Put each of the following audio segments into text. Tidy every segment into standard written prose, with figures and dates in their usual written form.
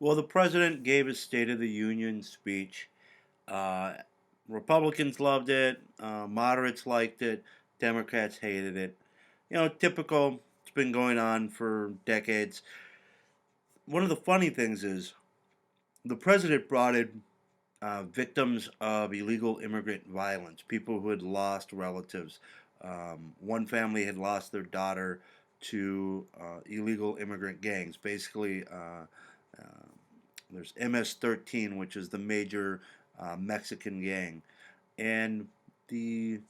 Well, the president gave his State of the Union speech. Uh, Republicans loved it, moderates liked it, Democrats hated it. You know, typical. It's been going on for decades. One of the funny things is the president brought in victims of illegal immigrant violence, people who had lost relatives. One family had lost their daughter to illegal immigrant gangs. Basically, uh, there's MS-13, which is the major Mexican gang, and the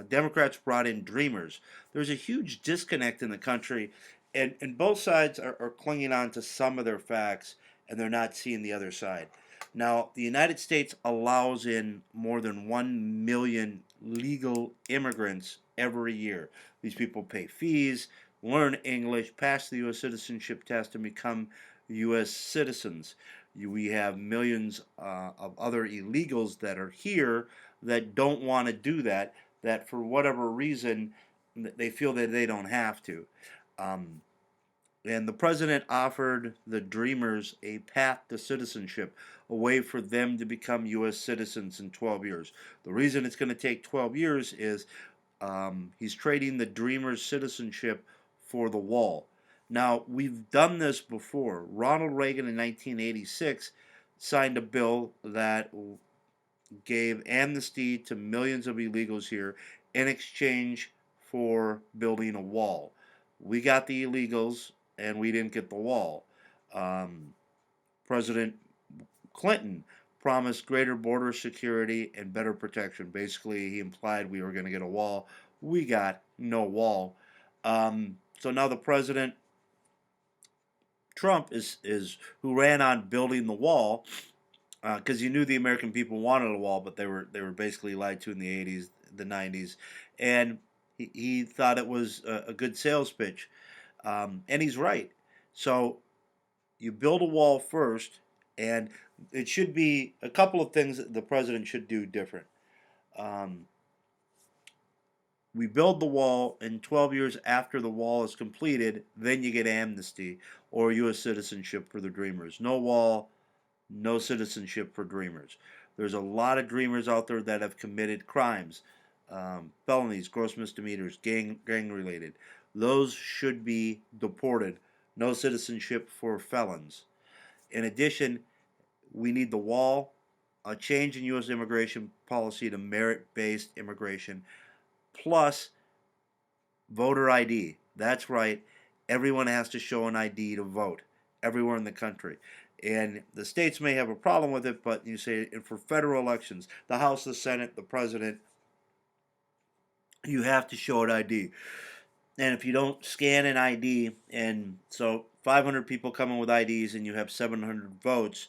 Democrats brought in Dreamers. There's a huge disconnect in the country, and both sides are clinging on to some of their facts, and they're not seeing the other side. Now, the United States allows in more than 1 million legal immigrants every year. These people pay fees, learn English, pass the U.S. citizenship test, and become U.S. citizens. We have millions of other illegals that are here that don't want to do that, that for whatever reason they feel that they don't have to. Um, and the president offered the Dreamers a path to citizenship, a way for them to become U.S. citizens in 12 years. The reason it's going to take 12 years is he's trading the Dreamers' citizenship for the wall. Now, we've done this before. Ronald Reagan in 1986 signed a bill that gave amnesty to millions of illegals here in exchange for building a wall. We got the illegals and we didn't get the wall. Um, President Clinton promised greater border security and better protection. Basically, he implied we were going to get a wall. We got no wall. So now the president Trump is who ran on building the wall because he knew the American people wanted a wall, but they were basically lied to in the 80s, the 90s, and he thought it was a good sales pitch, and he's right. So you build a wall first, and it should be a couple of things that the president should do different. Um, we build the wall, and 12 years after the wall is completed, then you get amnesty or U.S. citizenship for the Dreamers. No wall, no citizenship for Dreamers. There's a lot of Dreamers out there that have committed crimes, felonies, gross misdemeanors, gang related. Those should be deported. No citizenship for felons. In addition, we need the wall, a change in U.S. immigration policy to merit based immigration, plus voter ID. That's right. Everyone has to show an ID to vote, everywhere in the country. And the states may have a problem with it, but you say for federal elections, the House, the Senate, the President, you have to show an ID. And if you don't scan an ID, and so 500 people come in with IDs and you have 700 votes,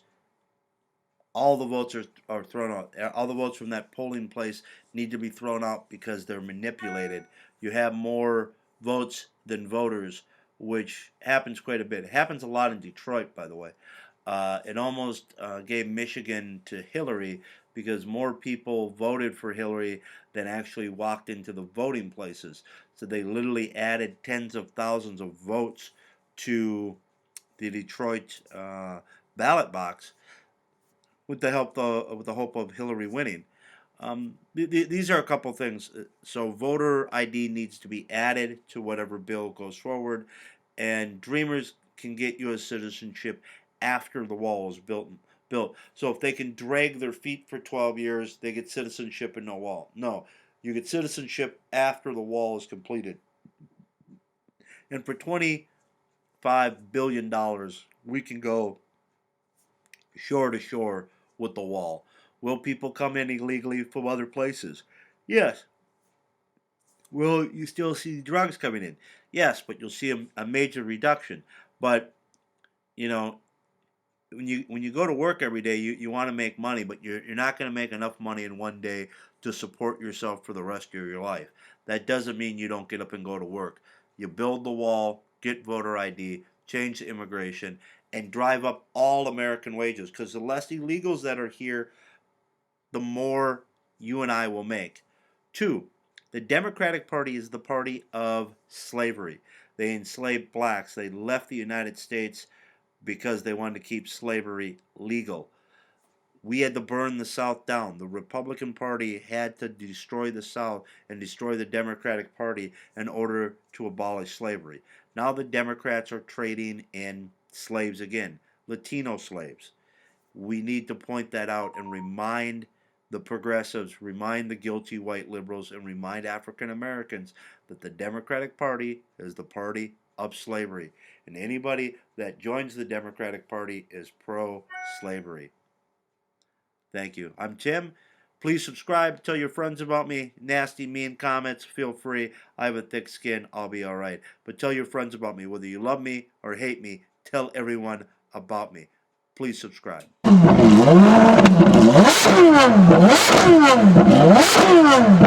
all the votes are thrown out. All the votes from that polling place need to be thrown out because they're manipulated. You have more votes than voters, which happens quite a bit. It happens a lot in Detroit, by the way. It almost gave Michigan to Hillary because more people voted for Hillary than actually walked into the voting places. So they literally added tens of thousands of votes to the Detroit ballot box with the hope of Hillary winning. These are a couple things. So voter ID needs to be added to whatever bill goes forward, and Dreamers can get U.S. citizenship after the wall is built. So if they can drag their feet for 12 years, they get citizenship and no wall. No, you get citizenship after the wall is completed. And for $25 billion, we can go shore to shore with the wall. Will people come in illegally from other places? Yes. Will you still see drugs coming in? Yes, but you'll see a major reduction. But you know, when you go to work every day, you want to make money, but you're not going to make enough money in one day to support yourself for the rest of your life. That doesn't mean you don't get up and go to work. You build the wall, get voter ID, change the immigration, and drive up all American wages. Because the less illegals that are here, the more you and I will make. Two, The Democratic Party is the party of slavery. They enslaved blacks. They left the United States because they wanted to keep slavery legal. We had to burn the South down. The Republican Party had to destroy the South and destroy the Democratic Party in order to abolish slavery. Now the Democrats are trading in slaves again, Latino slaves. We need to point that out and remind the progressives, remind the guilty white liberals, and remind African Americans that the Democratic Party is the party of slavery. And anybody that joins the Democratic Party is pro-slavery. Thank you. I'm Tim. Please subscribe. Tell your friends about me. Nasty, mean comments, feel free. I have a thick skin. I'll be all right. But tell your friends about me. Whether you love me or hate me, tell everyone about me. Please subscribe.